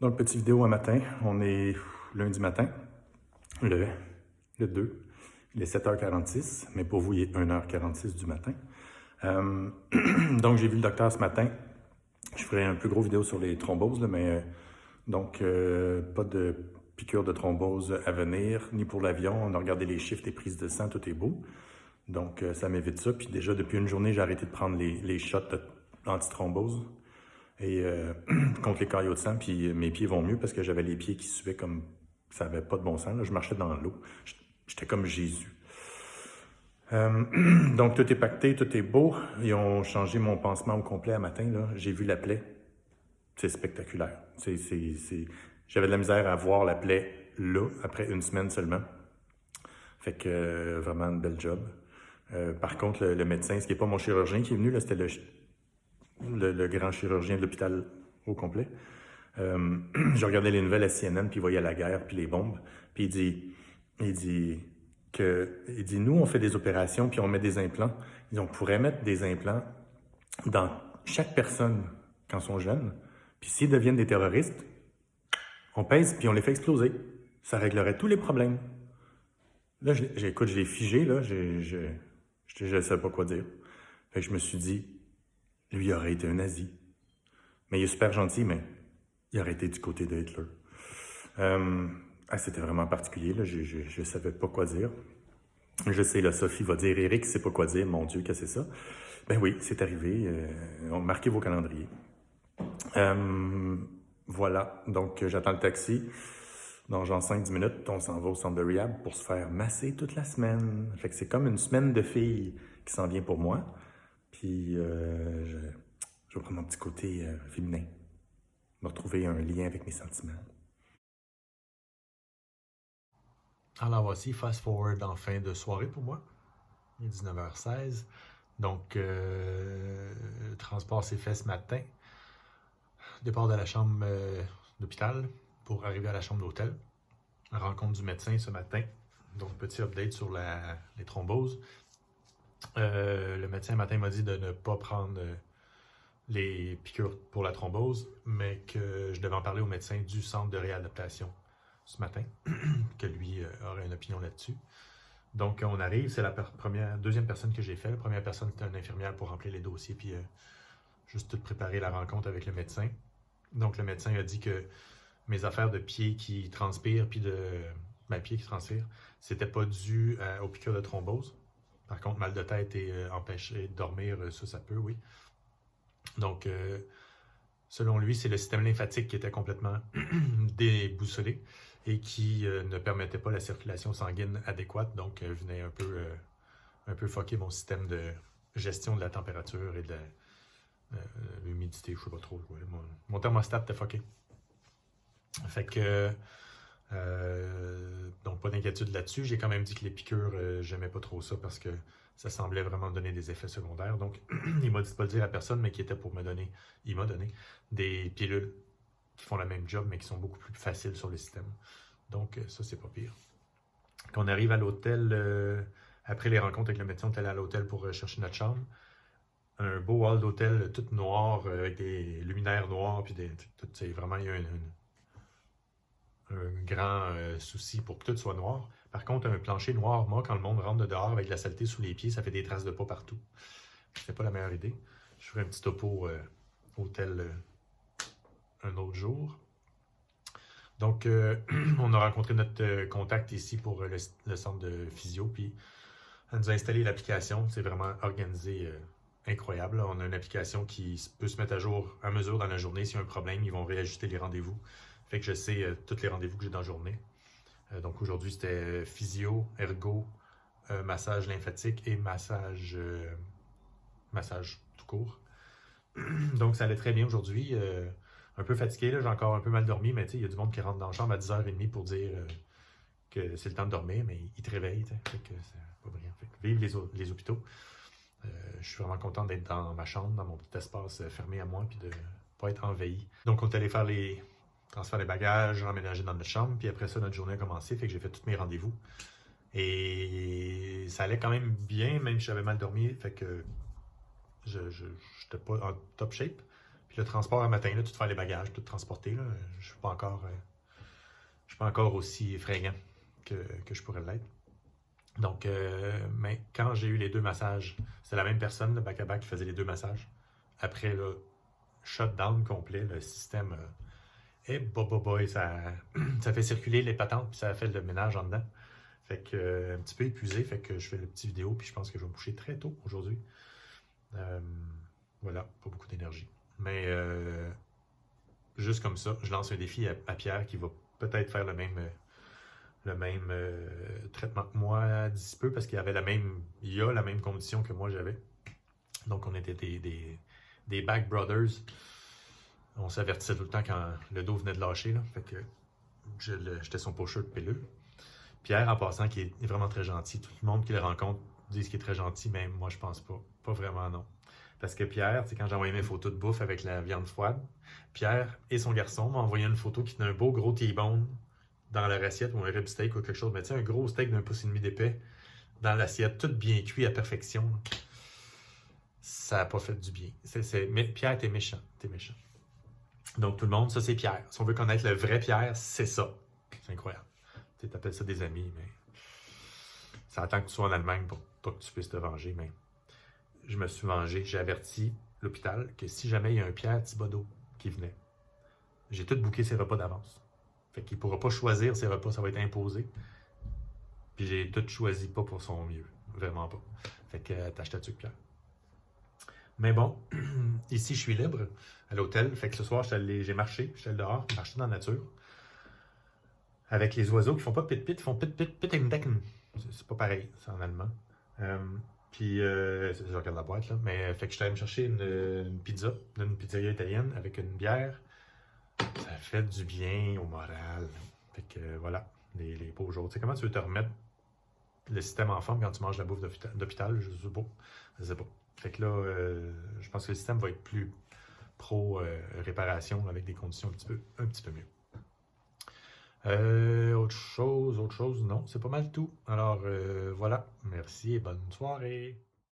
Donc, petite vidéo un matin. On est lundi matin, le, le 2. Il est 7h46, mais pour vous, il est 1h46 du matin. Donc, j'ai vu le docteur ce matin. Je ferai un plus gros vidéo sur les thromboses, là, mais pas de piqûre de thrombose à venir, ni pour l'avion. On a regardé les chiffres des prises de sang, tout est beau. Donc, ça m'évite ça. Puis déjà, depuis une journée, j'ai arrêté de prendre les shots anti-thrombose et contre les caillots de sang, puis mes pieds vont mieux parce que j'avais les pieds qui suaient comme ça avait pas de bon sens. Là. Je marchais dans l'eau. J'étais comme Jésus. Donc tout est pacté, tout est beau. Ils ont changé mon pansement au complet à matin. Là. J'ai vu la plaie. C'est spectaculaire. J'avais de la misère à voir la plaie là, après une semaine seulement. Fait que vraiment une belle job. Par contre, le médecin, ce qui n'est pas mon chirurgien qui est venu, là, c'était le grand chirurgien de l'hôpital au complet. Je regardais les nouvelles à CNN, puis il voyait la guerre, puis les bombes. Puis il dit, nous, on fait des opérations, puis on met des implants. On pourrait mettre des implants dans chaque personne quand ils sont jeunes. Puis s'ils deviennent des terroristes, on pèse, puis on les fait exploser. Ça réglerait tous les problèmes. Là, écoute, je l'ai figé, là, je ne sais pas quoi dire. Fait que je me suis dit, lui, il aurait été un nazi. Mais il est super gentil, mais il aurait été du côté de Hitler. C'était vraiment particulier, là. Je savais pas quoi dire. Je sais, là, Sophie va dire, Eric, sait pas quoi dire, mon Dieu, que c'est ça? Ben oui, c'est arrivé. Marquez vos calendriers. Voilà, donc j'attends le taxi. Dans genre 5-10 minutes, on s'en va au centre de rehab pour se faire masser toute la semaine. Fait que c'est comme une semaine de filles qui s'en vient pour moi. Puis je vais prendre mon petit côté féminin. Me retrouver un lien avec mes sentiments. Alors voici, fast forward en fin de soirée pour moi. Il est 19h16. Donc, le transport s'est fait ce matin. Départ de la chambre d'hôpital pour arriver à la chambre d'hôtel. Rencontre du médecin ce matin. Donc, petit update sur les thromboses. Le médecin ce matin m'a dit de ne pas prendre les piqûres pour la thrombose, mais que je devais en parler au médecin du centre de réadaptation ce matin, que lui aurait une opinion là-dessus. Donc, on arrive, c'est la deuxième personne que j'ai fait. La première personne, c'était une infirmière pour remplir les dossiers, puis juste tout préparer la rencontre avec le médecin. Donc, le médecin a dit que mes affaires de pieds qui transpirent, puis de pieds qui transpirent, c'était pas dû aux piqûres de thrombose. Par contre, mal de tête et empêcher de dormir, ça peut, oui. Donc, selon lui, c'est le système lymphatique qui était complètement déboussolé et qui ne permettait pas la circulation sanguine adéquate, donc venait un peu fucker mon système de gestion de la température et de l'humidité, je sais pas trop. Ouais, mon thermostat était fucké. Fait que, donc pas d'inquiétude là-dessus. J'ai quand même dit que les piqûres, j'aimais pas trop ça parce que ça semblait vraiment donner des effets secondaires. Donc, il m'a dit de pas le dire à personne, mais qui était pour il m'a donné des pilules qui font le même job, mais qui sont beaucoup plus faciles sur le système. Donc, ça, c'est pas pire. Quand on arrive à l'hôtel, après les rencontres avec le médecin, on est allé à l'hôtel pour chercher notre chambre. Un beau hall d'hôtel tout noir, avec des luminaires noirs, puis c'est vraiment, il y a un grand souci pour que tout soit noir. Par contre, un plancher noir, moi, quand le monde rentre de dehors avec de la saleté sous les pieds, ça fait des traces de pas partout. C'était pas la meilleure idée. Je ferai un petit topo hôtel un autre jour. Donc, on a rencontré notre contact ici pour le centre de physio, puis elle nous a installé l'application. C'est vraiment organisé incroyable. On a une application qui peut se mettre à jour à mesure dans la journée. S'il y a un problème, ils vont réajuster les rendez-vous. Fait que je sais tous les rendez-vous que j'ai dans la journée. Donc aujourd'hui, c'était physio, ergo, massage lymphatique et massage tout court. Donc ça allait très bien aujourd'hui. Un peu fatigué, là, j'ai encore un peu mal dormi, mais il y a du monde qui rentre dans la chambre à 10h30 pour dire que c'est le temps de dormir, mais ils te réveillent. Fait que c'est pas brillant. Fait que vive les hôpitaux. Je suis vraiment content d'être dans ma chambre, dans mon petit espace fermé à moi, puis de pas être envahi. Donc on est allé faire transférer les bagages, emménager dans notre chambre, puis après ça, notre journée a commencé, fait que j'ai fait tous mes rendez-vous. Et ça allait quand même bien, même si j'avais mal dormi, fait que j'étais pas en top shape. Puis le transport un matin, là, tout faire les bagages, tout transporter, là, je suis pas encore aussi effrayant que je pourrais l'être. Donc, mais quand j'ai eu les 2 massages, c'était la même personne, le back-à-back, qui faisait les 2 massages. Après le shutdown complet, le système, boy, ça fait circuler les patentes, puis ça fait le ménage en dedans. Fait que, un petit peu épuisé, fait que je fais le petit vidéo, puis je pense que je vais me coucher très tôt aujourd'hui. Voilà, pas beaucoup d'énergie. Mais juste comme ça, je lance un défi à Pierre qui va peut-être faire le même traitement que moi d'ici peu parce qu'il y a la même condition que moi j'avais. Donc on était des Back Brothers. On s'avertissait tout le temps quand le dos venait de lâcher. Là. Fait que j'étais son pocheur de pilule. Pierre, en passant, qui est vraiment très gentil. Tout le monde qui le rencontre dit qu'il est très gentil, mais moi je pense pas. Pas vraiment non. Parce que Pierre, quand j'ai envoyé mes photos de bouffe avec la viande froide, Pierre et son garçon m'ont envoyé une photo qui était un beau gros T-bone dans leur assiette ou un rib steak ou quelque chose. Mais tu sais, un gros steak d'un pouce et demi d'épais dans l'assiette, tout bien cuit à perfection. Ça n'a pas fait du bien. Mais Pierre, t'es méchant. T'es méchant. Donc tout le monde, ça c'est Pierre. Si on veut connaître le vrai Pierre, c'est ça. C'est incroyable. Tu appelles ça des amis, mais ça attend que tu sois en Allemagne pour pas que tu puisses te venger. Mais je me suis vengé. J'ai averti l'hôpital que si jamais il y a un Pierre Thibodeau qui venait, j'ai tout booké ses repas d'avance. Fait qu'il ne pourra pas choisir ses repas, ça va être imposé. Puis j'ai tout choisi pas pour son mieux. Vraiment pas. Fait que t'achètes là-dessus, Pierre. Mais bon, ici je suis libre à l'hôtel. Fait que ce soir, j'ai marché, j'étais dehors, marché dans la nature. Avec les oiseaux qui font pas pit-pit, ils font pit-pit-pit-pit-pit. C'est pas pareil, c'est en allemand. Puis, je regarde la boîte là. Mais fait que j'étais allé me chercher une pizza d'une pizzeria italienne avec une bière. Ça fait du bien au moral. Fait que voilà, les beaux jours. Tu sais, comment tu veux te remettre le système en forme quand tu manges la bouffe d'hôpital? Je sais pas. Fait que là, je pense que le système va être plus pro-réparation avec des conditions un petit peu mieux. Autre chose, non, c'est pas mal tout. Alors voilà, merci et bonne soirée.